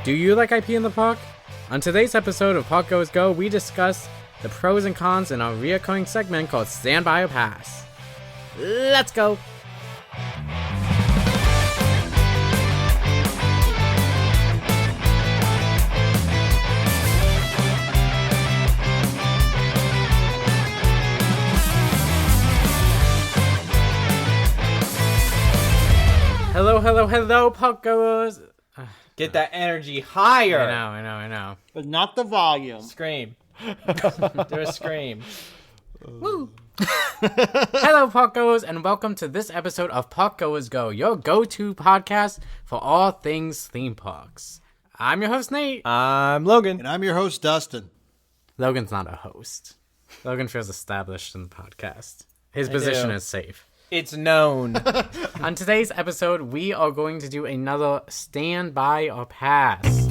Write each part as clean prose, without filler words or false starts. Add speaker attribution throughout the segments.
Speaker 1: Do you like IP in the park? On today's episode of Park Goers Go, we discuss the pros and cons in our reoccurring segment called Stand By or Pass. Let's go! Hello, Park Goers!
Speaker 2: Get that energy higher.
Speaker 1: I know.
Speaker 3: But not the volume.
Speaker 2: Scream. Do a scream.
Speaker 1: Woo! Hello, Park Goers, and welcome to this episode of Park Goers Go, your go-to podcast for all things theme parks. I'm your host, Nate.
Speaker 2: I'm Logan.
Speaker 3: And I'm your host, Dustin.
Speaker 1: Logan's not a host. Logan feels established in the podcast. His position is safe.
Speaker 2: It's known.
Speaker 1: On today's episode, we are going to do another Stand By or Pass.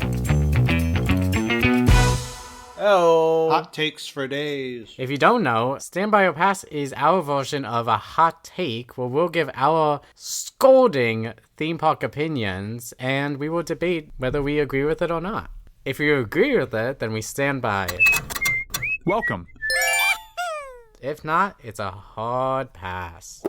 Speaker 2: Oh.
Speaker 3: Hot takes for days.
Speaker 1: If you don't know, Stand By or Pass is our version of a hot take where we'll give our scolding theme park opinions and we will debate whether we agree with it or not. If you agree with it, then we stand by it.
Speaker 4: Welcome.
Speaker 1: If not, it's a hard pass.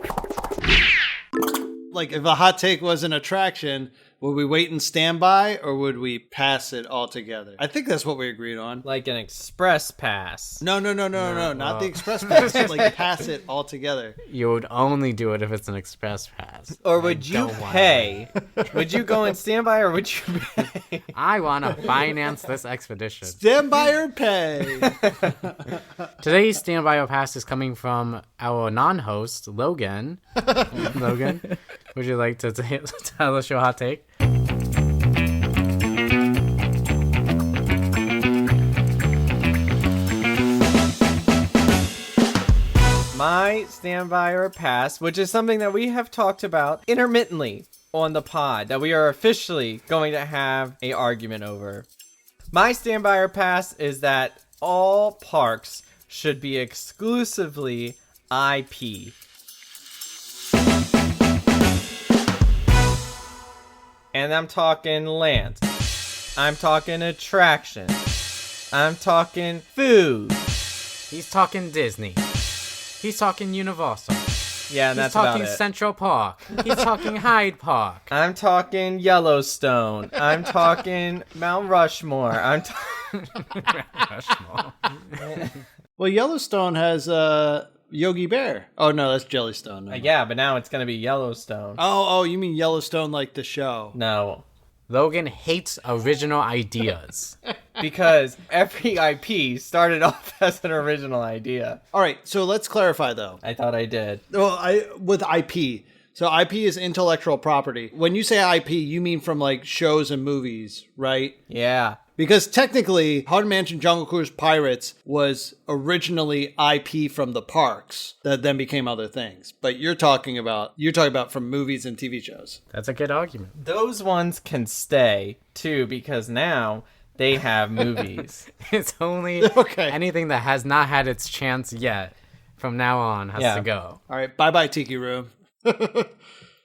Speaker 3: Like, if a hot take was an attraction, would we wait and stand by, or would we pass it altogether? I think that's what we agreed on.
Speaker 2: Like an express pass.
Speaker 3: No, not the express pass. Like, pass it altogether.
Speaker 1: You would only do it if it's an express pass.
Speaker 2: Or would you pay? Would you go and stand by, or would you pay?
Speaker 1: I want to finance this expedition.
Speaker 3: Stand by or pay.
Speaker 1: Today's Stand By or Pass is coming from our non-host, Logan. Logan, would you like to tell us your hot take?
Speaker 2: My standby or pass, which is something that we have talked about intermittently on the pod, that we are officially going to have a argument over. My standby or pass is that all parks should be exclusively IP. And I'm talking land. I'm talking attraction. I'm talking food.
Speaker 1: He's talking Disney. He's talking Universal.
Speaker 2: Yeah, and
Speaker 1: He's
Speaker 2: that's about
Speaker 1: talking
Speaker 2: it.
Speaker 1: Central Park. He's talking Hyde Park.
Speaker 2: I'm talking Yellowstone. I'm talking Mount Rushmore. I'm
Speaker 1: Rushmore.
Speaker 3: Well, Yellowstone has Yogi Bear. Oh, no, that's Jellystone. No.
Speaker 2: Yeah, but now it's going to be Yellowstone.
Speaker 3: Oh, you mean Yellowstone like the show?
Speaker 2: No.
Speaker 1: Logan hates original ideas.
Speaker 2: Because every IP started off as an original idea.
Speaker 3: All right, so let's clarify, though.
Speaker 2: I thought I did.
Speaker 3: Well, with IP. So IP is intellectual property. When you say IP, you mean from like shows and movies, right?
Speaker 2: Yeah.
Speaker 3: Because technically, Haunted Mansion Jungle Cruise Pirates was originally IP from the parks that then became other things. But you're talking about from movies and TV shows.
Speaker 1: That's a good argument.
Speaker 2: Those ones can stay, too, because now they have movies.
Speaker 1: It's only anything that has not had its chance yet from now on has to go.
Speaker 3: All right, bye-bye Tiki Room. All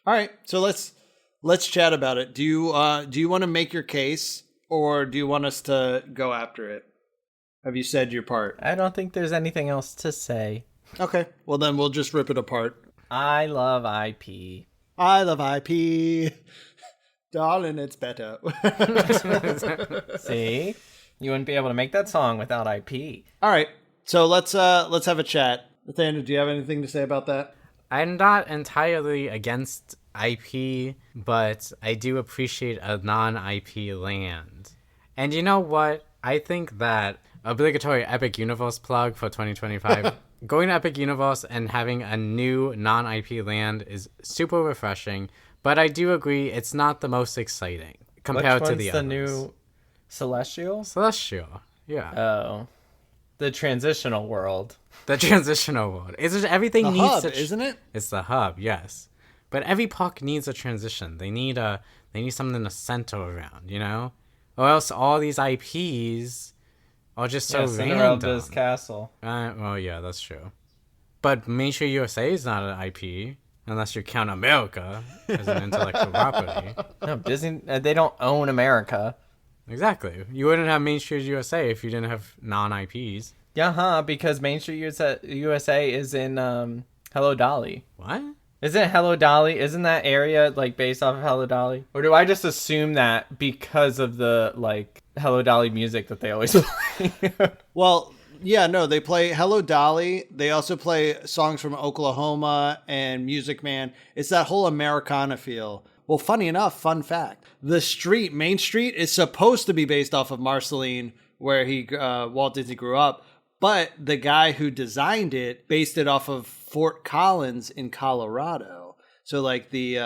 Speaker 3: right, so let's chat about it. Do you want to make your case, or do you want us to go after it? Have you said your part?
Speaker 2: I don't think there's anything else to say.
Speaker 3: Okay, well then we'll just rip it apart.
Speaker 2: I love IP.
Speaker 3: I love IP. Darling, it's better.
Speaker 2: See? You wouldn't be able to make that song without IP.
Speaker 3: All right, so let's have a chat. Nathaniel, do you have anything to say about that?
Speaker 1: I'm not entirely against IP, but I do appreciate a non-IP land. And you know what? I think that obligatory Epic Universe plug for 2025, going to Epic Universe and having a new non-IP land is super refreshing, but I do agree it's not the most exciting compared to the others.
Speaker 2: The new Celestial?
Speaker 1: Celestial, yeah.
Speaker 2: Oh. The transitional world.
Speaker 1: The transitional world. It's just everything
Speaker 3: the
Speaker 1: needs
Speaker 3: hub, isn't it?
Speaker 1: It's the hub, yes. But every park needs a transition. They need something to center around, you know? Or else all these IPs are just so random.
Speaker 2: Cinderella's Castle.
Speaker 1: Well, yeah, that's true. But Major USA is not an IP. Unless you count America as an intellectual property.
Speaker 2: No, Disney, they don't own America.
Speaker 1: Exactly. You wouldn't have Main Street USA if you didn't have non-IPs.
Speaker 2: Yeah, because Main Street USA is in Hello Dolly.
Speaker 1: What?
Speaker 2: Isn't Hello Dolly? Isn't that area like based off of Hello Dolly? Or do I just assume that because of the like Hello Dolly music that they always play?
Speaker 3: Well, yeah, no, they play Hello Dolly. They also play songs from Oklahoma and Music Man. It's that whole Americana feel. Well, funny enough, fun fact: the street, Main Street, is supposed to be based off of Marceline, where Walt Disney grew up. But the guy who designed it based it off of Fort Collins in Colorado. So like the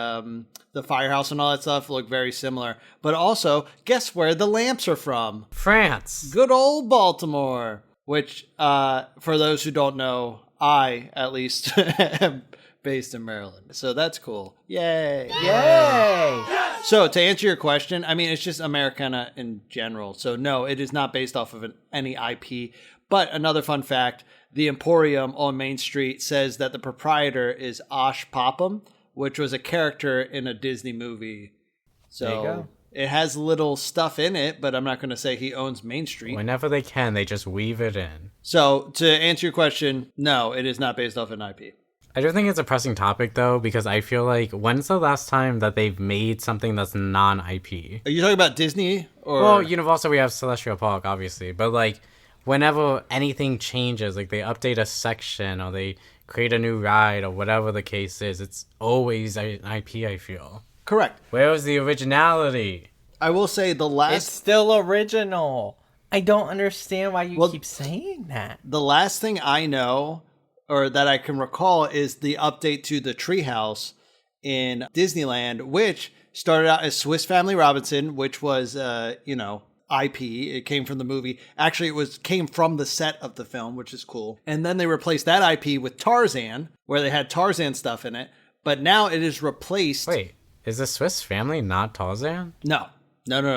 Speaker 3: firehouse and all that stuff look very similar. But also, guess where the lamps are from?
Speaker 1: France.
Speaker 3: Good old Baltimore. Which, for those who don't know, I, at least, am based in Maryland. So that's cool. Yay.
Speaker 2: Yay!
Speaker 3: So to answer your question, I mean, it's just Americana in general. So no, it is not based off of any IP. But another fun fact, the Emporium on Main Street says that the proprietor is Osh Popham, which was a character in a Disney movie. So
Speaker 2: there you go.
Speaker 3: It has little stuff in it, but I'm not going to say he owns Main Street.
Speaker 1: Whenever they can, they just weave it in.
Speaker 3: So to answer your question, no, it is not based off an IP.
Speaker 1: I do think it's a pressing topic, though, because I feel like when's the last time that they've made something that's non-IP?
Speaker 3: Are you talking about Disney? Or
Speaker 1: Well, Universal, we have Celestial Park, obviously, but like whenever anything changes, like they update a section or they create a new ride or whatever the case is, it's always an IP, I feel.
Speaker 3: Correct.
Speaker 1: Where was the originality?
Speaker 3: I will say
Speaker 2: It's still original. I don't understand why you keep saying that.
Speaker 3: the last thing I know or that I can recall is the update to the treehouse in Disneyland, which started out as Swiss Family Robinson, which was IP. It came from the movie. Actually, came from the set of the film, which is cool. And then they replaced that IP with Tarzan, where they had Tarzan stuff in it. But now it is replaced.
Speaker 1: Wait, is the Swiss Family not Tarzan?
Speaker 3: No.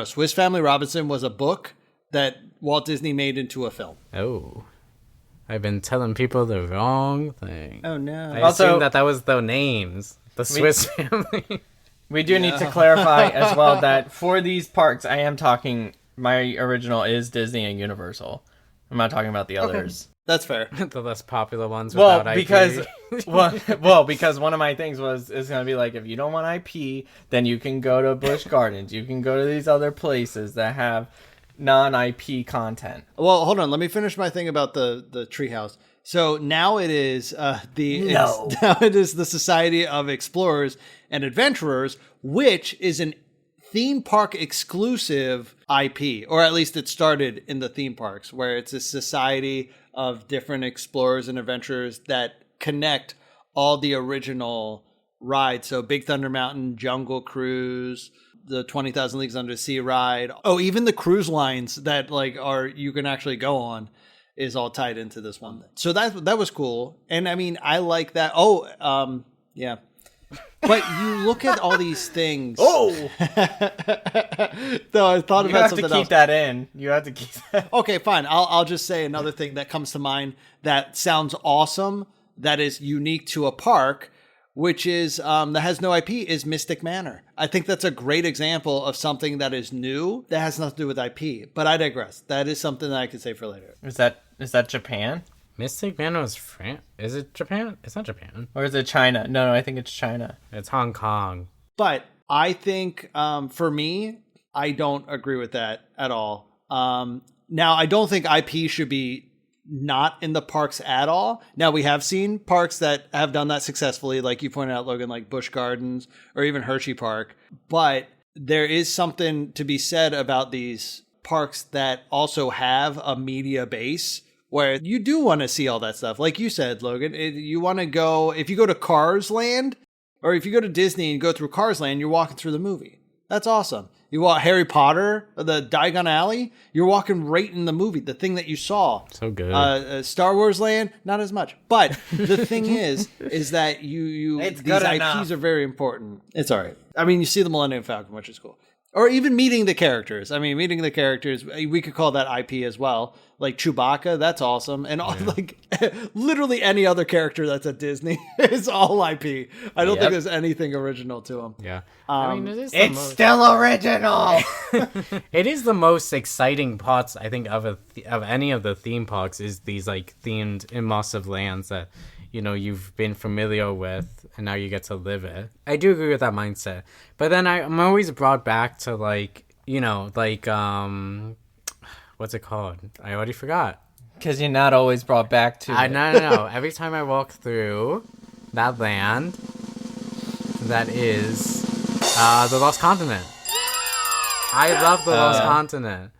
Speaker 3: Swiss Family Robinson was a book that Walt Disney made into a film.
Speaker 1: Oh. I've been telling people the wrong thing.
Speaker 3: Oh, no.
Speaker 1: I
Speaker 2: Also-
Speaker 1: assumed that was the names. The Swiss Family.
Speaker 2: We do need to clarify as well that for these parks, I am talking, my original is Disney and Universal. I'm not talking about the others.
Speaker 3: That's fair.
Speaker 1: The less popular ones
Speaker 2: Well,
Speaker 1: without IP.
Speaker 2: because one of my things is going to be like, if you don't want IP, then you can go to Busch Gardens. You can go to these other places that have non-IP content.
Speaker 3: Well, hold on. Let me finish my thing about the treehouse. So now it is now it is the Society of Explorers and Adventurers, which is an theme park exclusive IP, or at least it started in the theme parks, where it's a society of different explorers and adventurers that connect all the original rides. So Big Thunder Mountain, Jungle Cruise, the 20,000 Leagues Under the Sea ride. Oh, even the cruise lines that you can actually go on is all tied into this one. So that was cool. And I mean, I like that. Oh, yeah. But you look at all these things.
Speaker 2: Oh!
Speaker 3: No, I thought
Speaker 2: You
Speaker 3: about
Speaker 2: have
Speaker 3: something
Speaker 2: to keep
Speaker 3: else.
Speaker 2: that in. You have to keep that.
Speaker 3: Okay, fine. I'll just say another thing that comes to mind that sounds awesome, that is unique to a park, which is that has no IP, is Mystic Manor. I think that's a great example of something that is new that has nothing to do with IP. But I digress. That is something that I could say for later.
Speaker 2: Is that Japan?
Speaker 1: Mystic Manor was France. Is it Japan? It's not Japan.
Speaker 2: Or is it China? No, I think it's China.
Speaker 1: It's Hong Kong.
Speaker 3: But I think for me, I don't agree with that at all. Now, I don't think IP should be not in the parks at all. Now, we have seen parks that have done that successfully, like you pointed out, Logan, like Busch Gardens or even Hershey Park. But there is something to be said about these parks that also have a media base where you do want to see all that stuff. Like you said, Logan, you want to go, if you go to Cars Land, or if you go to Disney and go through Cars Land, you're walking through the movie. That's awesome. You walk Harry Potter, the Diagon Alley, you're walking right in the movie, the thing that you saw.
Speaker 1: So good.
Speaker 3: Star Wars Land, not as much. But the thing is that these
Speaker 2: It's good
Speaker 3: IPs
Speaker 2: enough.
Speaker 3: are very important. It's all right. I mean, you see the Millennium Falcon, which is cool. Or even meeting the characters. I mean, meeting the characters, we could call that IP as well. Like Chewbacca, that's awesome. And like literally any other character that's at Disney is all IP. I don't think there's anything original to them.
Speaker 1: Yeah. I mean,
Speaker 2: It's still original.
Speaker 1: It is the most exciting parts, I think, of any of the theme parks is these like themed immersive lands that, you know, you've been familiar with and now you get to live it. I do agree with that mindset. But then I'm always brought back to like, you know, like, what's it called? I already forgot.
Speaker 2: Because you're not always brought back to it.
Speaker 1: No. Every time I walk through that land, that is the Lost Continent. I love the Lost Continent.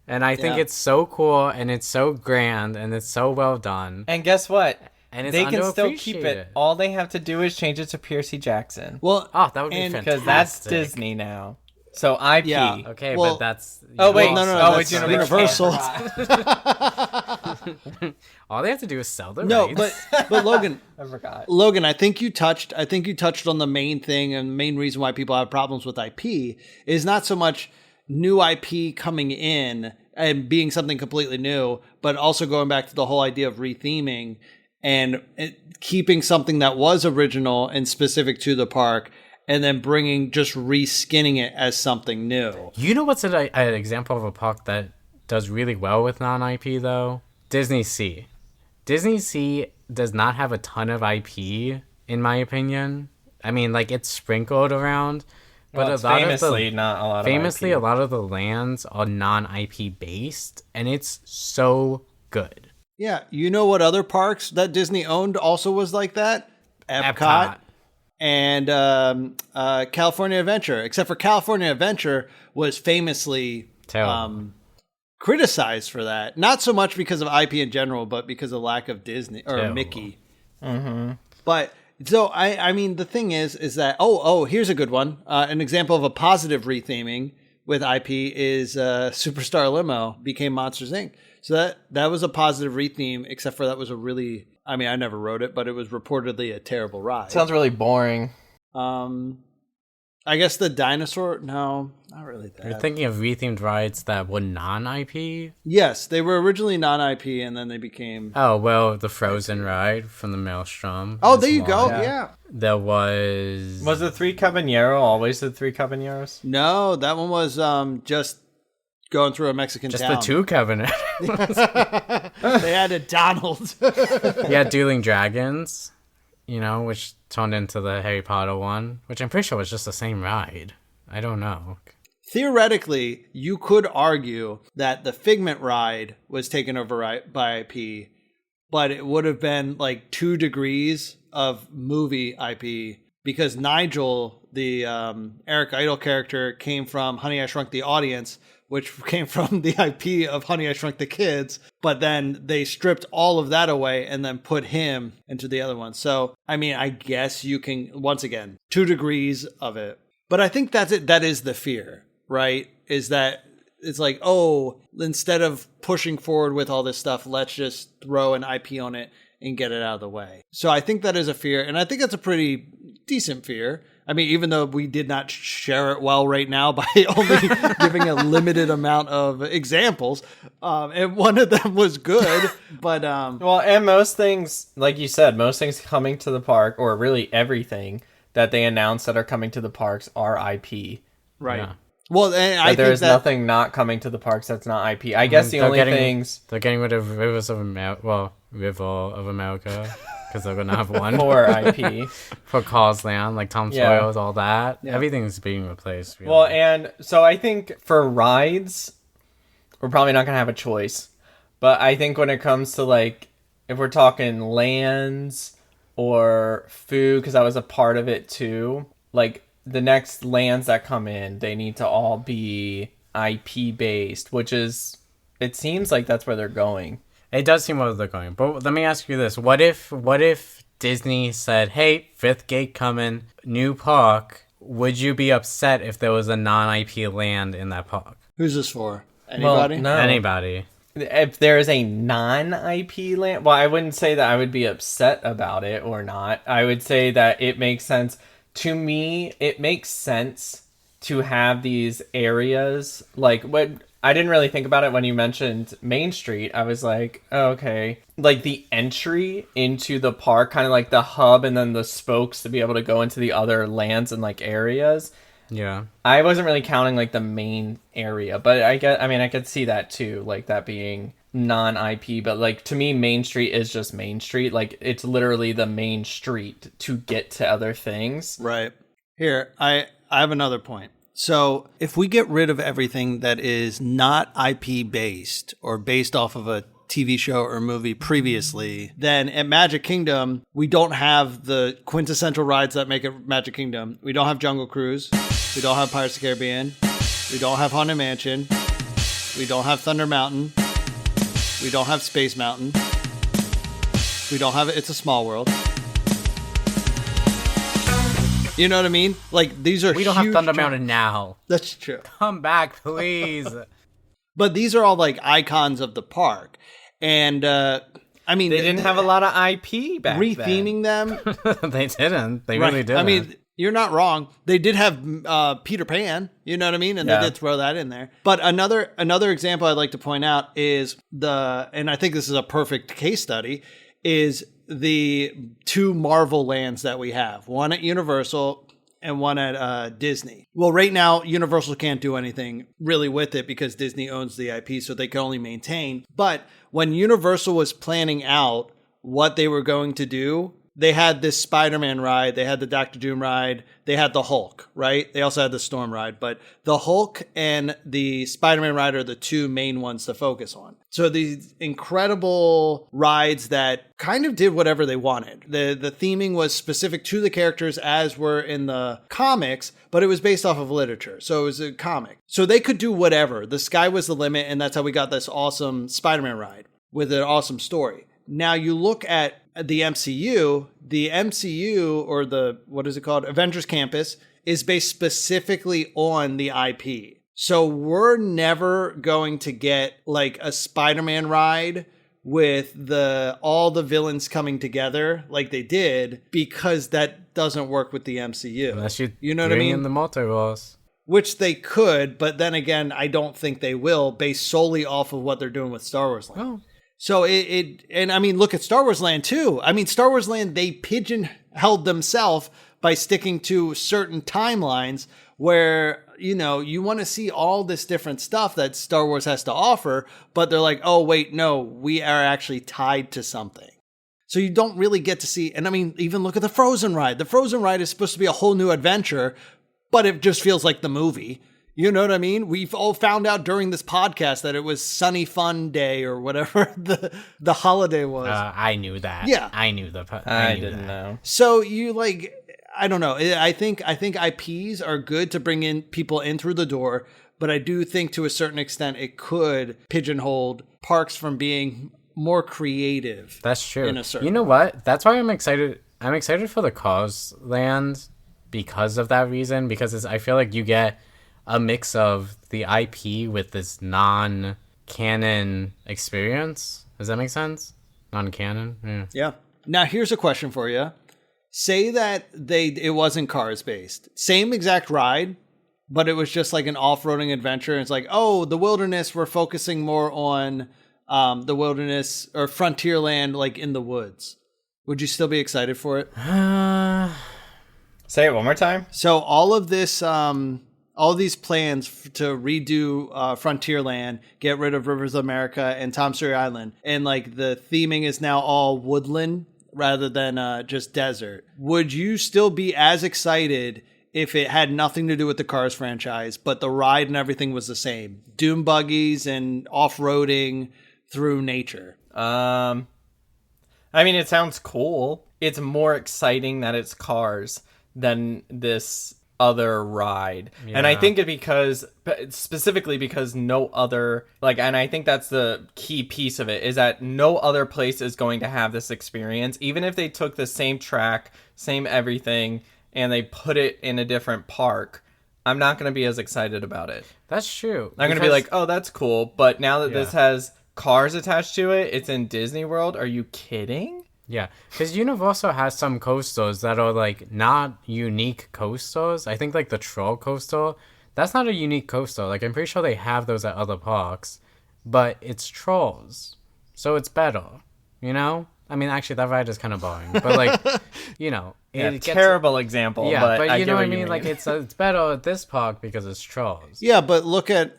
Speaker 1: And I think it's so cool and it's so grand and it's so well done.
Speaker 2: And guess what?
Speaker 1: And it's
Speaker 2: they can still keep it. All they have to do is change it to Percy Jackson.
Speaker 3: Well,
Speaker 1: that would be fantastic.
Speaker 2: Because that's Disney now. So IP.
Speaker 3: Yeah.
Speaker 1: Okay,
Speaker 3: Well-
Speaker 1: but that's...
Speaker 2: Oh, wait.
Speaker 3: no,
Speaker 2: it's
Speaker 3: that's Universal.
Speaker 1: All they have to do is sell the
Speaker 3: No,
Speaker 1: rights.
Speaker 3: but Logan,
Speaker 2: I forgot.
Speaker 3: Logan, I think you touched on the main thing and the main reason why people have problems with IP is not so much new IP coming in and being something completely new, but also going back to the whole idea of retheming and keeping something that was original and specific to the park and then just reskinning it as something new.
Speaker 1: You know what's an example of a park that does really well with non-IP, though? Disney Sea. Disney Sea does not have a ton of IP, in my opinion. I mean, like, it's sprinkled around. But
Speaker 2: Well, famously, not a lot of
Speaker 1: famously,
Speaker 2: IP.
Speaker 1: a lot of the lands are non-IP based, and it's so good.
Speaker 3: Yeah, you know what other parks that Disney owned also was like that? Epcot. And California Adventure, except for California Adventure was famously criticized for that. Not so much because of IP in general, but because of lack of Disney or
Speaker 1: Terrible.
Speaker 3: Mickey. Mm-hmm. But so I mean, the thing is that here's a good one. An example of a positive retheming with IP is Superstar Limo became Monsters Inc. So that was a positive retheme, except for that was a really, I mean, I never rode it, but it was reportedly a terrible ride.
Speaker 2: Sounds really boring.
Speaker 3: I guess the dinosaur, no, not really that.
Speaker 1: You're thinking of rethemed rides that were non-IP?
Speaker 3: Yes, they were originally non-IP, and then they became...
Speaker 1: Oh, well, the Frozen ride from the Maelstrom.
Speaker 3: Oh,
Speaker 1: is
Speaker 3: there you
Speaker 1: one.
Speaker 3: go, yeah.
Speaker 1: There was...
Speaker 2: Was the Three Caballero always the Three Caballeros?
Speaker 3: No, that one was just going through a Mexican
Speaker 1: Just
Speaker 3: town.
Speaker 1: the two cabinet.
Speaker 3: They added Donald.
Speaker 1: Yeah, Dueling Dragons, you know, which turned into the Harry Potter one, which I'm pretty sure was just the same ride. I don't know.
Speaker 3: Theoretically, you could argue that the Figment ride was taken over by IP, but it would have been like 2 degrees of movie IP because Nigel, the Eric Idle character, came from Honey, I Shrunk the Audience, which came from the IP of Honey, I Shrunk the Kids. But then they stripped all of that away and then put him into the other one. So, I mean, I guess you can, once again, 2 degrees of it. But I think that's it. That is the fear, right? Is that it's like, oh, instead of pushing forward with all this stuff, let's just throw an IP on it and get it out of the way. So I think that is a fear. And I think that's a pretty decent fear. I mean, even though we did not share it well right now by only giving a limited amount of examples, and one of them was good, but...
Speaker 2: Well, and most things, like you said, most things coming to the park, or really everything that they announce that are coming to the parks are IP.
Speaker 3: Right.
Speaker 1: Yeah.
Speaker 3: Well, and I think
Speaker 2: there's
Speaker 3: that...
Speaker 2: nothing not coming to the parks that's not IP. I guess the only things...
Speaker 1: They're getting rid of Rivers of America. Well, River of America. Because they're going to have one.
Speaker 2: For IP.
Speaker 1: For Cars Land, like Tom Sawyer's, all that. Yeah. Everything's being replaced. Really.
Speaker 2: Well, and so I think for rides, we're probably not going to have a choice. But I think when it comes to, like, if we're talking lands or food, because I was a part of it too, like, the next lands that come in, they need to all be IP-based, which is, it seems like that's where they're going.
Speaker 1: It does seem where they're going. But let me ask you this. What if Disney said, hey, 5th gate coming, new park, would you be upset if there was a non-IP land in that park?
Speaker 3: Who's this for? Anybody?
Speaker 2: Well, no.
Speaker 1: Anybody.
Speaker 2: If there is a non-IP land, well, I wouldn't say that I would be upset about it or not. I would say that it makes sense. To me, it makes sense to have these areas. Like, what I didn't really think about it when you mentioned Main Street. I was like, oh, okay. Like the entry into the park, kind of like the hub and then the spokes to be able to go into the other lands and like areas.
Speaker 1: Yeah.
Speaker 2: I wasn't really counting like the main area, but I could see that too, like that being non-IP, but like to me Main Street is just Main Street. Like it's literally the main street to get to other things.
Speaker 3: Right. Here, I have another point. So if we get rid of everything that is not IP based or based off of a TV show or movie previously, then at Magic Kingdom, we don't have the quintessential rides that make it Magic Kingdom. We don't have Jungle Cruise. We don't have Pirates of the Caribbean. We don't have Haunted Mansion. We don't have Thunder Mountain. We don't have Space Mountain. We don't have It's a Small World. You know what I mean? Like, these are
Speaker 1: We don't have Thunder Mountain now.
Speaker 3: That's true.
Speaker 1: Come back, please.
Speaker 3: But these are all like icons of the park. And, I mean,
Speaker 2: They didn't have a lot of IP back then.
Speaker 3: retheming them.
Speaker 1: They didn't. They
Speaker 3: Right.
Speaker 1: really didn't.
Speaker 3: I mean, you're not wrong. They did have Peter Pan, you know what I mean? And
Speaker 2: Yeah.
Speaker 3: they did throw that in there. But another example I'd like to point out is and I think this is a perfect case study, is the two Marvel lands that we have. One at Universal and one at Disney. Well, right now, Universal can't do anything really with it because Disney owns the IP, so they can only maintain. But when Universal was planning out what they were going to do, they had this Spider-Man ride, they had the Doctor Doom ride, they had the Hulk, right? They also had the Storm ride, but the Hulk and the Spider-Man ride are the two main ones to focus on. So these incredible rides that kind of did whatever they wanted. The theming was specific to the characters as were in the comics, but it was based off of literature. So it was a comic. So they could do whatever. The sky was the limit, and that's how we got this awesome Spider-Man ride with an awesome story. Now you look at the MCU or what is it called? Avengers Campus is based specifically on the IP. So we're never going to get like a Spider-Man ride with all the villains coming together like they did, because that doesn't work with the MCU.
Speaker 1: unless you
Speaker 3: know what I
Speaker 1: bring
Speaker 3: mean?
Speaker 1: in the multiverse.
Speaker 3: Which they could, but then again, I don't think they will, based solely off of what they're doing with Star Wars Land.
Speaker 1: Oh.
Speaker 3: So and I mean, look at Star Wars Land too. I mean, Star Wars Land, they pigeonholed themselves by sticking to certain timelines where, you know, you want to see all this different stuff that Star Wars has to offer, but they're like, oh, wait, no, we are actually tied to something. So you don't really get to see, and I mean, even look at the Frozen ride. The Frozen ride is supposed to be a whole new adventure, but it just feels like the movie. You know what I mean? We've all found out during this podcast that it was Sunny Fun Day or whatever the holiday was.
Speaker 1: I knew that.
Speaker 3: Yeah.
Speaker 1: I knew
Speaker 2: I
Speaker 1: knew
Speaker 2: didn't
Speaker 1: that.
Speaker 2: know.
Speaker 3: So you like, I don't know. I think IPs are good to bring in people in through the door, but I do think to a certain extent it could pigeonhole parks from being more creative.
Speaker 1: That's true.
Speaker 3: In a certain
Speaker 1: You know what? That's why I'm excited. I'm excited for the Cars land because of that reason. Because I feel like you get a mix of the IP with this non-canon experience. Does that make sense? Non-canon? Yeah.
Speaker 3: Yeah. Now here's a question for you. Say that it wasn't Cars based. Same exact ride, but it was just like an off-roading adventure. And it's like, oh, the wilderness, we're focusing more on the wilderness or Frontierland, like in the woods. Would you still be excited for it?
Speaker 2: Say it one more time.
Speaker 3: So all of this, all these plans to redo Frontierland, get rid of Rivers of America and Tom Sawyer Island, and like the theming is now all woodland rather than just desert. Would you still be as excited if it had nothing to do with the Cars franchise, but the ride and everything was the same? Doom buggies and off-roading through nature.
Speaker 2: I mean, it sounds cool. It's more exciting that it's Cars than this other ride.
Speaker 1: Yeah.
Speaker 2: And I think specifically because no other, like, and I think that's the key piece of it, is that no other place is going to have this experience. Even if they took the same track, same everything, and they put it in a different park, I'm not going to be as excited about it.
Speaker 1: That's true.
Speaker 2: I'm going to be like, oh, that's cool. But now that this has Cars attached to it, it's in Disney World. Are you kidding?
Speaker 1: Yeah, because Universal has some coasters that are like not unique coasters. I think like the Troll coaster, that's not a unique coaster. Like I'm pretty sure they have those at other parks, but it's Trolls, so it's better. You know? I mean, actually, that ride is kind of boring, but like, you know,
Speaker 2: Yeah,
Speaker 1: it gets,
Speaker 2: terrible example.
Speaker 1: yeah,
Speaker 2: but
Speaker 1: but
Speaker 2: I
Speaker 1: you
Speaker 2: get
Speaker 1: know what I
Speaker 2: you
Speaker 1: mean? Like it's better at this park because it's Trolls.
Speaker 3: Yeah, but look at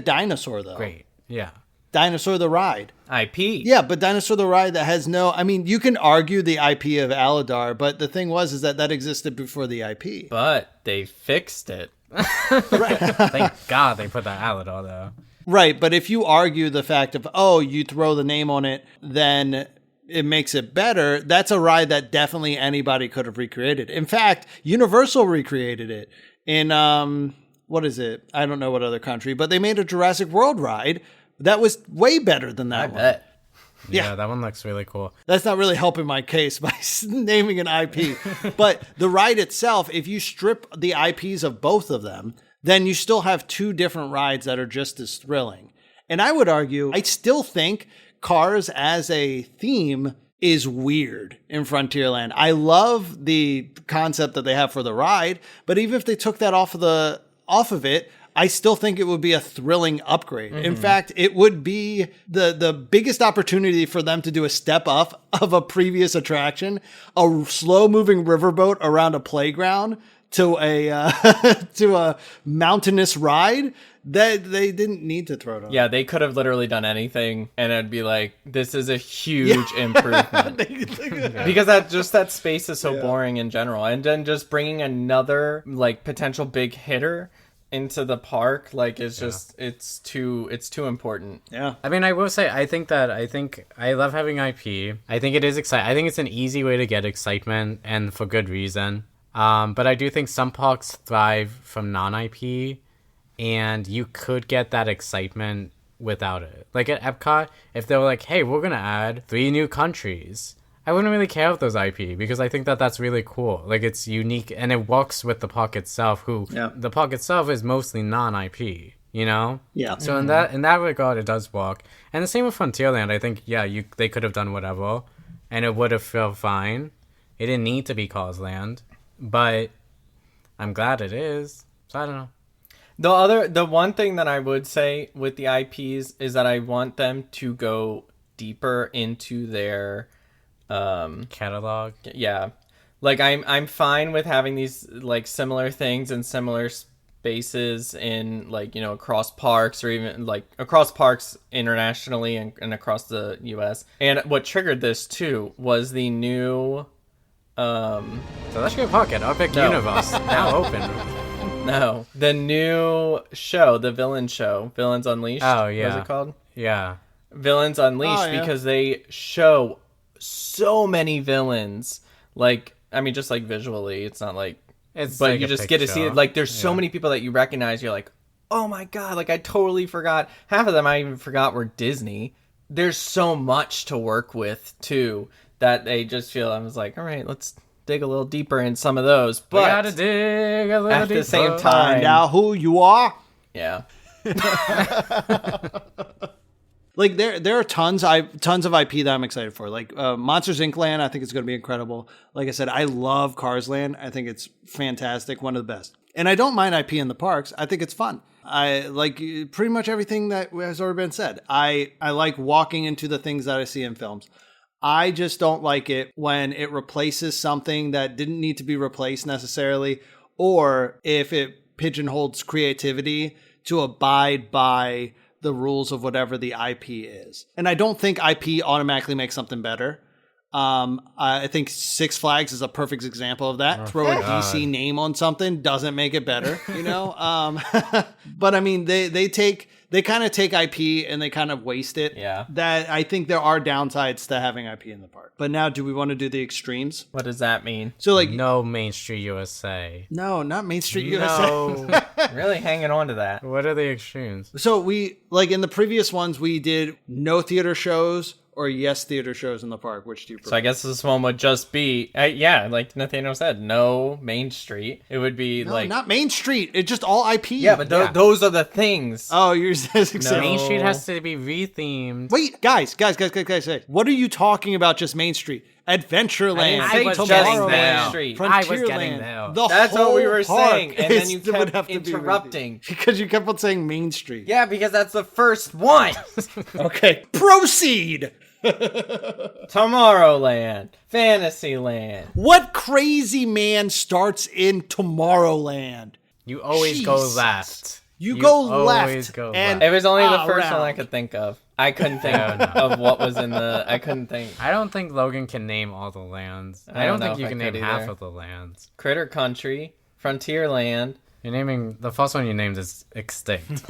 Speaker 3: Dinosaur though.
Speaker 1: Great. Yeah.
Speaker 3: Dinosaur the ride.
Speaker 2: IP.
Speaker 3: Yeah, but Dinosaur the ride that has no. I mean, you can argue the IP of Aladar, but the thing was is that existed before the IP.
Speaker 2: But they fixed it.
Speaker 1: Thank God they put that Aladar though.
Speaker 3: Right, but if you argue the fact of you throw the name on it, then it makes it better. That's a ride that definitely anybody could have recreated. In fact, Universal recreated it in what is it? I don't know what other country, but they made a Jurassic World ride that was way better than that
Speaker 2: I
Speaker 3: one.
Speaker 2: bet.
Speaker 1: Yeah, that one looks really cool.
Speaker 3: That's not really helping my case by naming an IP. But the ride itself, if you strip the IPs of both of them, then you still have two different rides that are just as thrilling. And I would argue, I still think Cars as a theme is weird in Frontierland. I love the concept that they have for the ride, but even if they took that off of it, I still think it would be a thrilling upgrade. In fact, it would be the biggest opportunity for them to do a step up of a previous attraction, a slow moving riverboat around a playground to a to a mountainous ride that they didn't need to throw it on.
Speaker 2: Yeah, they could have literally done anything, and it'd be like, this is a huge improvement. Because that space is so boring in general. And then just bringing another like potential big hitter into the park, like it's just it's too important.
Speaker 3: Yeah.
Speaker 1: I mean, I will say, I think I love having IP. I think it is exciting. I think it's an easy way to get excitement, and for good reason. But I do think some parks thrive from non-IP, and you could get that excitement without it. Like at Epcot, if they were like, hey, we're going to add 3 new countries, I wouldn't really care if those IP, because I think that that's really cool. Like it's unique, and it works with the park itself, the park itself is mostly non-IP, you know?
Speaker 3: Yeah.
Speaker 1: So in that regard, it does work. And the same with Frontierland. I think, they could have done whatever, and it would have felt fine. It didn't need to be Cars Land, but I'm glad it is. So I don't know.
Speaker 2: The one thing that I would say with the IPs is that I want them to go deeper into their
Speaker 1: Catalog.
Speaker 2: Yeah. Like I'm fine with having these like similar things in similar spaces in like, you know, across parks, or even like across parks internationally and across the US. And what triggered this too was the new
Speaker 1: So let's go park at Epic Universe, now open.
Speaker 2: No, the new show, the villain show, Villains Unleashed.
Speaker 1: Oh, yeah.
Speaker 2: What is it called?
Speaker 1: Yeah.
Speaker 2: Villains Unleashed, because they show so many villains. Like, I mean, just like visually, it's not like,
Speaker 1: It's
Speaker 2: but
Speaker 1: like
Speaker 2: you
Speaker 1: a
Speaker 2: just get to see
Speaker 1: picture.
Speaker 2: it. Like, there's so many people that you recognize. You're like, oh my God, like I totally forgot. Half of them I even forgot were Disney. There's so much to work with too, that they just feel, I was like, all right, let's dig a little deeper in some of those. But
Speaker 1: we gotta dig a little
Speaker 2: at
Speaker 1: deeper.
Speaker 2: the same time,
Speaker 3: Find out who you are.
Speaker 2: yeah.
Speaker 3: Like there are tons of IP that I'm excited for. Like Monsters Inc. Land, I think it's going to be incredible. Like I said, I love Cars Land. I think it's fantastic, one of the best. And I don't mind IP in the parks. I think it's fun. I like pretty much everything that has already been said. I like walking into the things that I see in films. I just don't like it when it replaces something that didn't need to be replaced necessarily, or if it pigeonholes creativity to abide by the rules of whatever the IP is. And I don't think IP automatically makes something better. I think Six Flags is a perfect example of that. Throw a DC name on something doesn't make it better, you know? But I mean, they kind of take IP and they kind of waste it.
Speaker 2: Yeah.
Speaker 3: That I think there are downsides to having IP in the park. But now, do we want to do the extremes?
Speaker 2: What does that mean?
Speaker 3: So like,
Speaker 1: No Main Street USA.
Speaker 3: no, not Main Street USA.
Speaker 1: No.
Speaker 2: Really hanging on to that.
Speaker 1: What are the extremes?
Speaker 3: So we, like in the previous ones, we did no theater shows or yes theater shows in the park? Which do you prefer?
Speaker 2: So I guess this one would just be, like Nathaniel said, no Main Street. It would be
Speaker 3: No, not Main Street. It's just all IP.
Speaker 2: Yeah, but those are the things.
Speaker 3: Oh, you're saying
Speaker 1: Main Street has to be rethemed.
Speaker 3: Wait, guys. What are you talking about? Just Main Street? Adventureland.
Speaker 1: I was
Speaker 2: just
Speaker 1: getting
Speaker 2: Main
Speaker 1: there.
Speaker 2: Street.
Speaker 1: I was getting
Speaker 3: Frontierland.
Speaker 1: there.
Speaker 3: That's
Speaker 2: what we were saying, and then you
Speaker 3: would
Speaker 2: kept
Speaker 3: have to be
Speaker 2: interrupting.
Speaker 3: because you kept on saying Main Street.
Speaker 2: Yeah, because that's the first one.
Speaker 3: Okay, proceed.
Speaker 2: Tomorrowland, Fantasyland.
Speaker 3: What crazy man starts in Tomorrowland?
Speaker 1: You always go
Speaker 3: Jesus.
Speaker 1: left.
Speaker 3: You go
Speaker 1: always
Speaker 3: left,
Speaker 1: go
Speaker 3: and
Speaker 1: left.
Speaker 2: It was only the first
Speaker 3: around.
Speaker 2: one I could think of. I couldn't think
Speaker 1: No.
Speaker 2: of what was in the. I couldn't think.
Speaker 1: I don't think Logan can name all the lands. I
Speaker 2: don't
Speaker 1: don't
Speaker 2: know
Speaker 1: think you
Speaker 2: if I
Speaker 1: can
Speaker 2: could
Speaker 1: name half
Speaker 2: either.
Speaker 1: of the lands.
Speaker 2: Critter Country, Frontierland.
Speaker 1: You're naming the first one you named is extinct.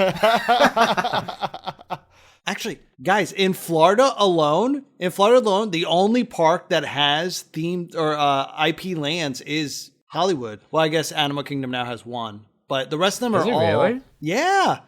Speaker 3: Actually, guys, in Florida alone, the only park that has themed or IP lands is Hollywood. Well, I guess Animal Kingdom now has one, but the rest of them
Speaker 1: Is
Speaker 3: are
Speaker 1: it
Speaker 3: all.
Speaker 1: really?
Speaker 3: Yeah,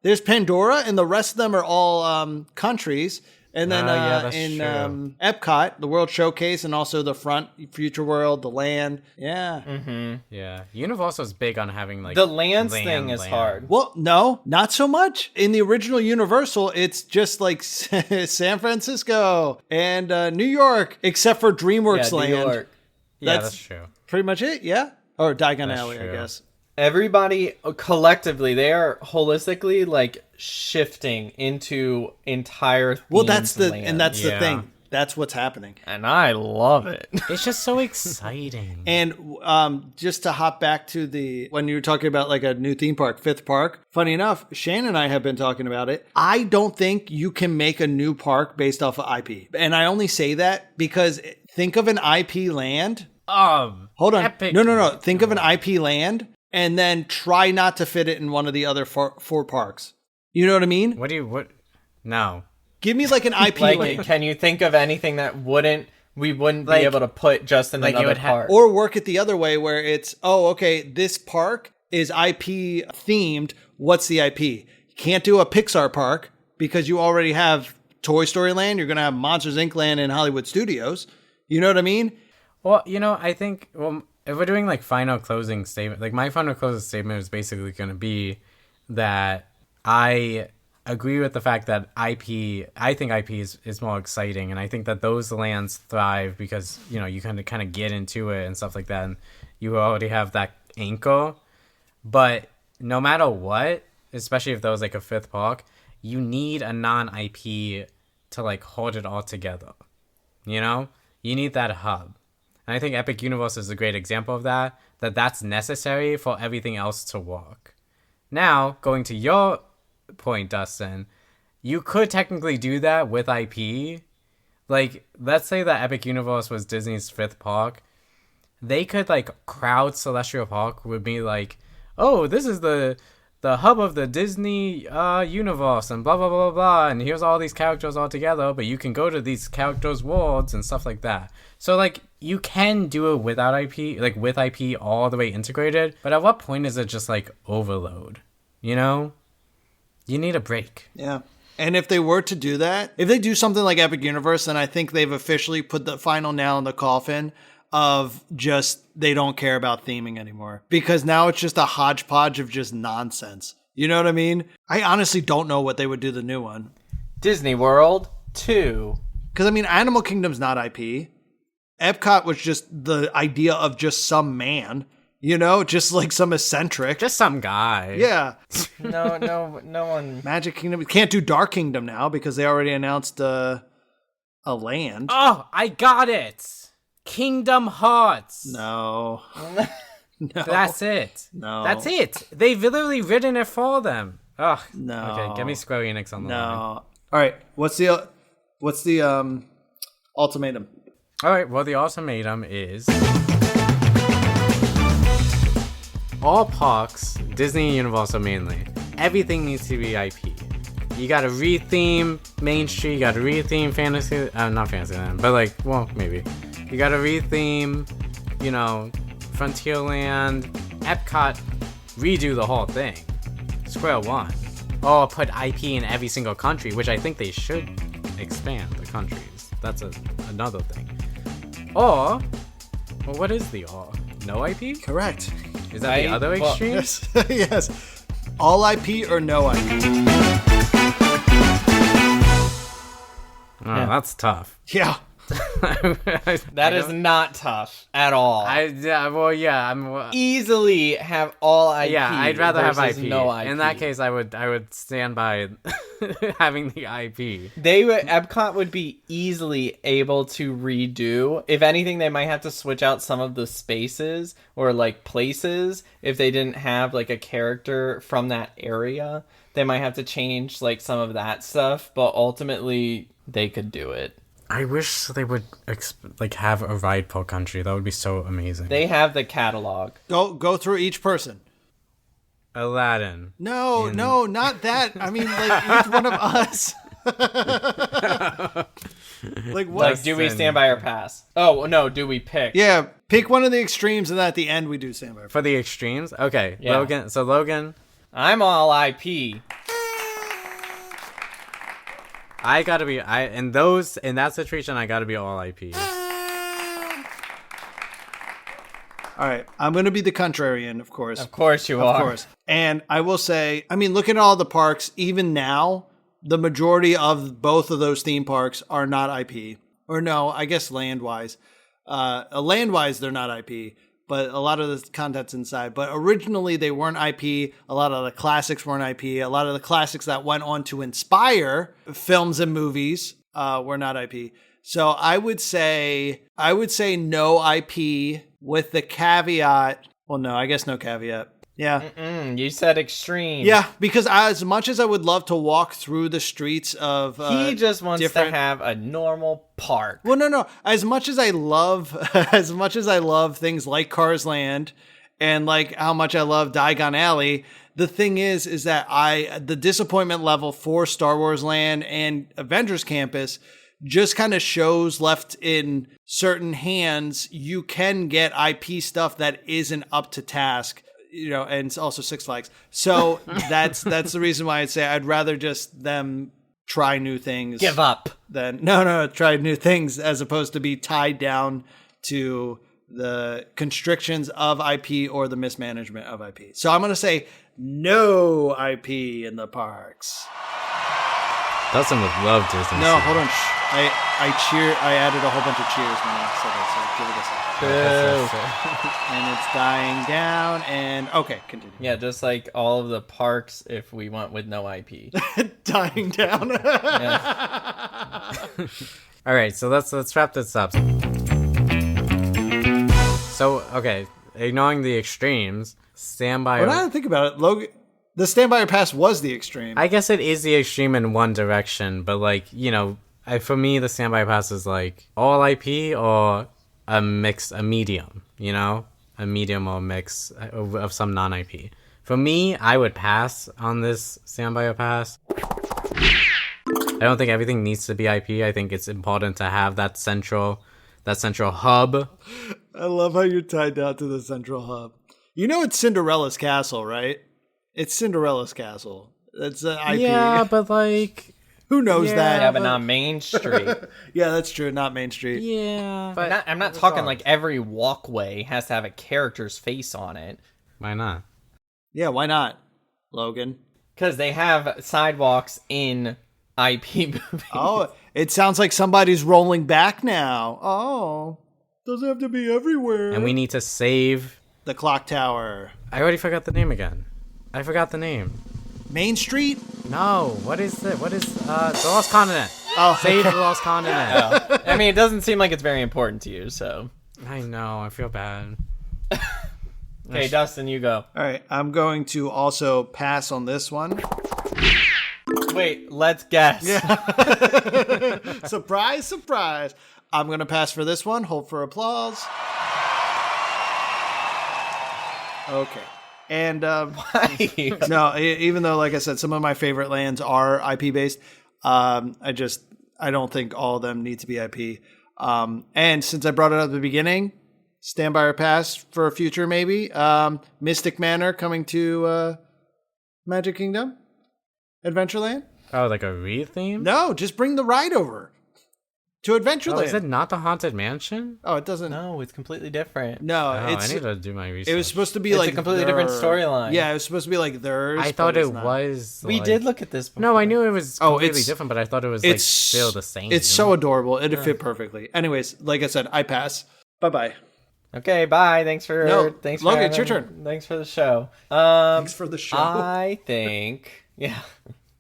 Speaker 3: there's Pandora, and the rest of them are all countries. And then
Speaker 1: yeah, that's
Speaker 3: in
Speaker 1: true.
Speaker 3: Epcot, the World Showcase, and also the front Future World, the land. Yeah.
Speaker 1: Yeah. Universal's big on having like
Speaker 2: The lands thing is hard.
Speaker 3: Well, no, not so much. In the original Universal, it's just like San Francisco and New York, except for DreamWorks
Speaker 2: Yeah,
Speaker 3: Land.
Speaker 2: New York.
Speaker 1: Yeah,
Speaker 3: that's-
Speaker 1: that's true.
Speaker 3: Pretty much it, yeah? Or Diagon
Speaker 1: That's
Speaker 3: Alley, I
Speaker 1: true.
Speaker 3: guess.
Speaker 2: Everybody collectively, they are holistically like shifting into entire.
Speaker 3: Well, that's
Speaker 2: themed
Speaker 3: the
Speaker 2: land.
Speaker 3: and that's the
Speaker 1: Yeah.
Speaker 3: thing. That's what's happening.
Speaker 2: and I love it.
Speaker 1: It's just so exciting.
Speaker 3: And just to hop back to the when you were talking about like a new theme park, Fifth Park. Funny enough, Shane and I have been talking about it. I don't think you can make a new park based off of IP, and I only say that because think of an IP land. Hold on,
Speaker 1: Epic.
Speaker 3: no. Think of an IP land, and then try not to fit it in one of the other four parks. You know what I mean?
Speaker 1: What? No.
Speaker 3: Give me like an IP
Speaker 2: Like,
Speaker 3: land.
Speaker 2: can you think of anything that we wouldn't
Speaker 1: Like-
Speaker 2: be able to put just in
Speaker 1: like you
Speaker 2: another
Speaker 1: would
Speaker 2: park?
Speaker 3: Or work it the other way where it's, oh, okay, this park is IP themed. What's the IP? You can't do a Pixar park because you already have Toy Story Land. You're going to have Monsters Inc. Land in Hollywood Studios. You know what I mean?
Speaker 1: Well, I think, if we're doing like final closing statement, like my final closing statement is basically going to be that I agree with the fact that I think IP is more exciting. And I think that those lands thrive because, you kind of get into it and stuff like that. And you already have that anchor. But no matter what, especially if there was like a fifth park, you need a non-IP to like hold it all together. You need that hub. And I think Epic Universe is a great example of that's necessary for everything else to work. Now, going to your point, Dustin, you could technically do that with IP. Like, let's say that Epic Universe was Disney's fifth park. They could, like, crowd Celestial Park would be like, oh, this is the hub of the Disney universe and blah, blah, blah, blah, blah. And here's all these characters all together, but you can go to these characters' worlds and stuff like that. So, like, you can do it without IP, like, with IP all the way integrated. But at what point is it just, like, overload? You need a break.
Speaker 3: Yeah. And if they were to do that, if they do something like Epic Universe, then I think they've officially put the final nail in the coffin of just they don't care about theming anymore. Because now it's just a hodgepodge of just nonsense. You know what I mean? I honestly don't know what they would do the new one.
Speaker 2: Disney World 2.
Speaker 3: Because, I mean, Animal Kingdom's not IP. Epcot was just the idea of just some man. Just like some eccentric.
Speaker 1: Just some guy.
Speaker 3: Yeah.
Speaker 2: No one.
Speaker 3: Magic Kingdom. We can't do Dark Kingdom now because they already announced a land.
Speaker 1: Oh, I got it. Kingdom Hearts.
Speaker 3: No. No.
Speaker 1: That's it.
Speaker 3: No.
Speaker 1: That's it. They've literally written it for them. Ugh.
Speaker 3: No.
Speaker 1: Okay, get me Square Enix on the line.
Speaker 3: No. All right. What's the ultimatum?
Speaker 1: All right, well, the ultimatum is all parks, Disney and Universal mainly, everything needs to be IP. You gotta retheme Main Street, you gotta retheme Fantasy, not Fantasyland, but like, well, maybe. You gotta retheme, Frontierland, Epcot, redo the whole thing. Square one. Or put IP in every single country, which I think they should expand the countries. That's another thing. Or, well, what is the or? No IP?
Speaker 3: Correct.
Speaker 1: Is that the other extreme?
Speaker 3: Yes. Yes. All IP or no IP?
Speaker 1: Oh, that's tough.
Speaker 3: Yeah.
Speaker 2: That is not tough at all.
Speaker 1: I'm
Speaker 2: Easily have all IP.
Speaker 1: Yeah, I'd rather have
Speaker 2: versus
Speaker 1: IP.
Speaker 2: No IP.
Speaker 1: In that case, I would stand by having the IP.
Speaker 2: Epcot would be easily able to redo. If anything, they might have to switch out some of the spaces or like places if they didn't have like a character from that area. They might have to change like some of that stuff, but ultimately they could do it.
Speaker 1: I wish they would have a ride per country. That would be so amazing.
Speaker 2: They have the catalog.
Speaker 3: Go through each person.
Speaker 1: Aladdin.
Speaker 3: No, not that. I mean, like each one of us. Like what?
Speaker 2: Like, do we stand by our pass? Oh no, do we pick?
Speaker 3: Yeah, pick one of the extremes, and then at the end we do stand by.
Speaker 1: For the extremes? Okay,
Speaker 2: Yeah.
Speaker 1: Logan. So Logan,
Speaker 2: I'm all IP.
Speaker 1: I gotta be. In that situation, I gotta be all IP.
Speaker 3: All right, I'm going to be the contrarian, of course.
Speaker 2: Of course you are.
Speaker 3: Of course. And I will say, I mean, look at all the parks. Even now, the majority of both of those theme parks are not IP. Or no, I guess land-wise. Land-wise, they're not IP. But a lot of the content's inside. But originally, they weren't IP. A lot of the classics weren't IP. A lot of the classics that went on to inspire films and movies were not IP. So I would say no IP with the caveat. Well, no, I guess no caveat. Yeah.
Speaker 2: You said extreme.
Speaker 3: Yeah, because as much as I would love to walk through the streets of
Speaker 2: He just wants to have a normal park.
Speaker 3: Well, no. As much as I love things like Cars Land and like how much I love Diagon Alley, the thing is that the disappointment level for Star Wars Land and Avengers Campus just kind of shows left in certain hands, you can get IP stuff that isn't up to task, and it's also Six Flags. So that's the reason why I'd say I'd rather just them try new things.
Speaker 2: Give up.
Speaker 3: Try new things as opposed to be tied down to the constrictions of IP or the mismanagement of IP. So I'm going to say no IP in the parks.
Speaker 1: Dustin would love Disney.
Speaker 3: No, hold on. I added a whole bunch of cheers when I said that, so give it a second. And it's dying down, and okay, continue.
Speaker 2: Yeah, just like all of the parks if we went with no IP.
Speaker 3: Dying down.
Speaker 1: All right, so let's wrap this up. So, okay, ignoring the extremes, standby.
Speaker 3: When I think about it, Logan, the standby or pass was the extreme.
Speaker 1: I guess it is the extreme in one direction, but for me, the standby pass is like all IP or a medium, a medium or mix of some non-IP. For me, I would pass on this standby or pass. I don't think everything needs to be IP. I think it's important to have that central hub.
Speaker 3: I love how you're tied down to the central hub. It's Cinderella's castle, right? It's Cinderella's castle. It's an IP.
Speaker 1: Yeah, but
Speaker 3: who knows that?
Speaker 2: Yeah, but not Main Street.
Speaker 3: Yeah, that's true. Not Main Street.
Speaker 1: Yeah,
Speaker 2: but I'm not talking like every walkway has to have a character's face on it.
Speaker 1: Why not?
Speaker 3: Yeah, why not, Logan?
Speaker 2: Because they have sidewalks in IP movies.
Speaker 3: Oh, it sounds like somebody's rolling back now. Oh, doesn't have to be everywhere.
Speaker 1: And we need to save
Speaker 3: the clock tower.
Speaker 1: I already forgot the name again. I forgot the name.
Speaker 3: Main Street?
Speaker 1: No. What is it? What is the Lost Continent?
Speaker 3: Oh,
Speaker 1: save the Lost Continent.
Speaker 2: Oh. I mean, it doesn't seem like it's very important to you, so.
Speaker 1: I know. I feel bad.
Speaker 2: Okay, Dustin, you go.
Speaker 3: All right, I'm going to also pass on this one.
Speaker 2: Wait, let's guess.
Speaker 3: Yeah. Surprise, surprise. I'm going to pass for this one. Hold for applause. Okay. And no, even though, like I said, some of my favorite lands are IP based, I don't think all of them need to be IP. And since I brought it up at the beginning, stand by or pass for a future maybe. Mystic Manor coming to Magic Kingdom, Adventureland.
Speaker 1: Oh, like a re-theme?
Speaker 3: No, just bring the ride over to Adventureland.
Speaker 1: Oh, is it not the Haunted Mansion?
Speaker 3: Oh, it doesn't.
Speaker 2: No, it's completely different.
Speaker 3: No,
Speaker 1: Oh,
Speaker 3: it's.
Speaker 1: I need to do my research.
Speaker 3: It was supposed to be
Speaker 2: It's
Speaker 3: like
Speaker 2: a completely different storyline.
Speaker 3: Yeah, it was supposed to be like theirs.
Speaker 1: I
Speaker 3: but
Speaker 1: thought
Speaker 3: it's
Speaker 1: it
Speaker 3: not.
Speaker 1: was.
Speaker 2: We
Speaker 1: like-
Speaker 2: did look at this before.
Speaker 1: No, I knew it was
Speaker 3: Oh,
Speaker 1: completely
Speaker 3: it's-
Speaker 1: different, but I thought it was like
Speaker 3: It's
Speaker 1: still the same.
Speaker 3: It's so adorable. It'd fit perfectly. Anyways, like I said, I pass. Bye bye.
Speaker 2: Okay, bye. Thanks for
Speaker 3: Logan, it's your turn.
Speaker 2: Thanks for the show.
Speaker 3: Thanks for the show.
Speaker 2: I think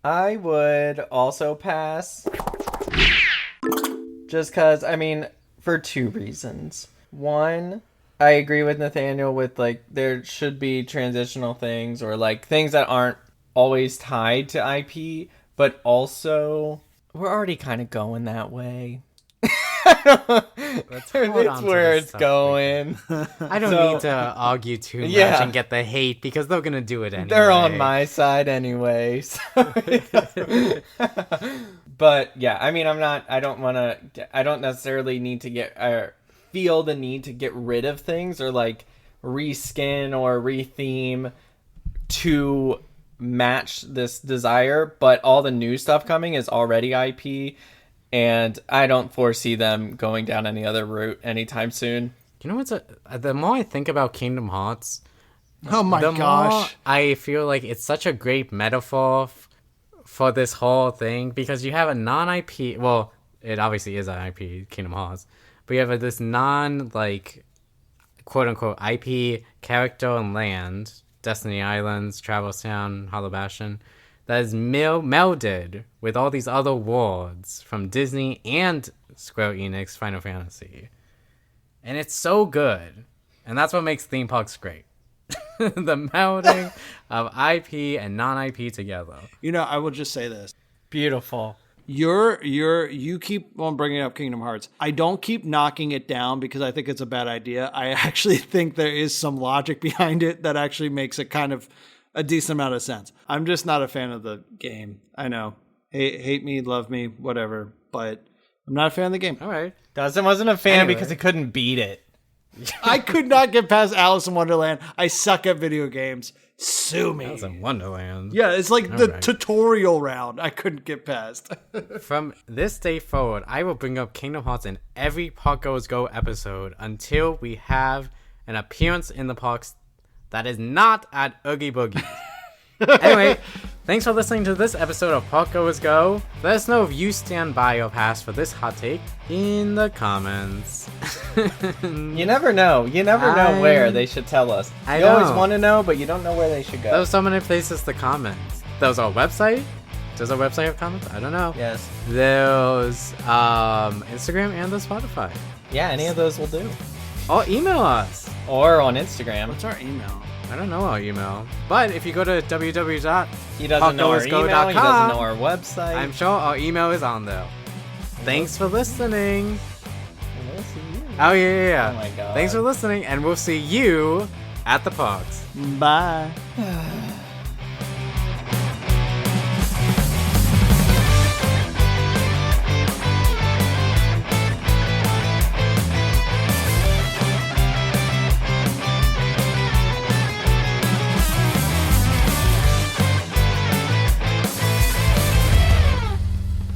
Speaker 2: I would also pass. Just because, I mean, for two reasons. One, I agree with Nathaniel with like there should be transitional things or like things that aren't always tied to IP, but also we're already kind of going that way.
Speaker 1: Let's hold on
Speaker 2: It's
Speaker 1: to
Speaker 2: where
Speaker 1: this
Speaker 2: it's
Speaker 1: stuff.
Speaker 2: going.
Speaker 1: I don't
Speaker 2: So-
Speaker 1: need to argue too much
Speaker 2: Yeah.
Speaker 1: and get the hate because they're gonna do it anyway.
Speaker 2: They're on my side anyway. So. But yeah, I mean, I don't necessarily need to feel the need to get rid of things or like reskin or retheme to match this desire. But all the new stuff coming is already IP. And I don't foresee them going down any other route anytime soon.
Speaker 1: You know what's the more I think about Kingdom Hearts,
Speaker 3: Oh my
Speaker 1: the more
Speaker 3: gosh.
Speaker 1: I feel like it's such a great metaphor for this whole thing because you have a non-IP. Well, it obviously is an IP, Kingdom Hearts, but you have this like quote unquote IP character and land, Destiny Islands, Traverse Town, Hollow Bastion, that is melded with all these other worlds from Disney and Square Enix Final Fantasy. And it's so good. And that's what makes theme parks great. The melding of IP and non-IP together.
Speaker 3: You know, I will just say this.
Speaker 2: Beautiful.
Speaker 3: You keep on bringing up Kingdom Hearts. I don't keep knocking it down because I think it's a bad idea. I actually think there is some logic behind it that actually makes it kind of a decent amount of sense. I'm just not a fan of the game. I know. Hate me, love me, whatever. But I'm not a fan of the game.
Speaker 1: All right.
Speaker 2: Dustin wasn't a fan
Speaker 1: Anyway.
Speaker 2: because he couldn't beat it.
Speaker 3: I could not get past Alice in Wonderland. I suck at video games. Sue me.
Speaker 1: Alice in Wonderland.
Speaker 3: Yeah, it's like the
Speaker 1: right.
Speaker 3: tutorial round. I couldn't get past.
Speaker 1: From this day forward, I will bring up Kingdom Hearts in every Park Goers Go episode until we have an appearance in the parks that is not at Oogie Boogie. Anyway, thanks for listening to this episode of Park Goers Go. Let us know if you stand by or pass for this hot take in the comments.
Speaker 2: You never know. You never know where they should tell us.
Speaker 1: I
Speaker 2: You always
Speaker 1: know.
Speaker 2: want to know, but you don't know where they should go.
Speaker 1: There's so many places to comment. There's our website. Does our website have comments? I don't know.
Speaker 2: Yes.
Speaker 1: There's Instagram and the Spotify.
Speaker 2: Yeah, any of those will do.
Speaker 1: Or email us.
Speaker 2: Or on Instagram.
Speaker 3: What's our email?
Speaker 1: I don't know our email. But if you go to www.
Speaker 2: He doesn't know our email. He doesn't know our website.
Speaker 1: I'm sure our email is on there. Thanks for listening.
Speaker 2: We'll see you.
Speaker 1: Oh, yeah.
Speaker 2: Oh my God.
Speaker 1: Thanks for listening, and we'll see you at the parks.
Speaker 3: Bye.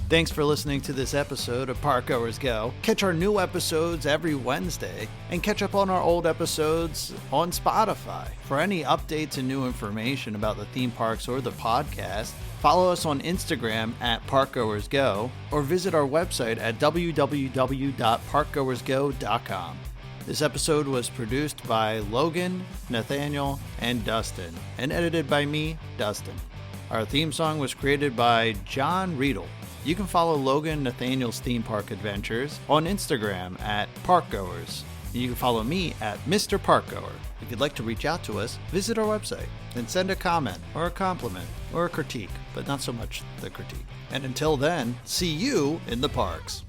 Speaker 3: Thanks for listening to this episode of Park Goers Go. Catch our new episodes every Wednesday and catch up on our old episodes on Spotify. For any updates and new information about the theme parks or the podcast, follow us on Instagram at ParkGoersGo or visit our website at www.parkgoersgo.com. This episode was produced by Logan, Nathaniel, and Dustin, and edited by me, Dustin. Our theme song was created by John Riedel. You can follow Logan Nathaniel's theme park adventures on Instagram at Parkgoers. And you can follow me at Mr. Parkgoer. If you'd like to reach out to us, visit our website and send a comment or a compliment or a critique, but not so much the critique. And until then, see you in the parks.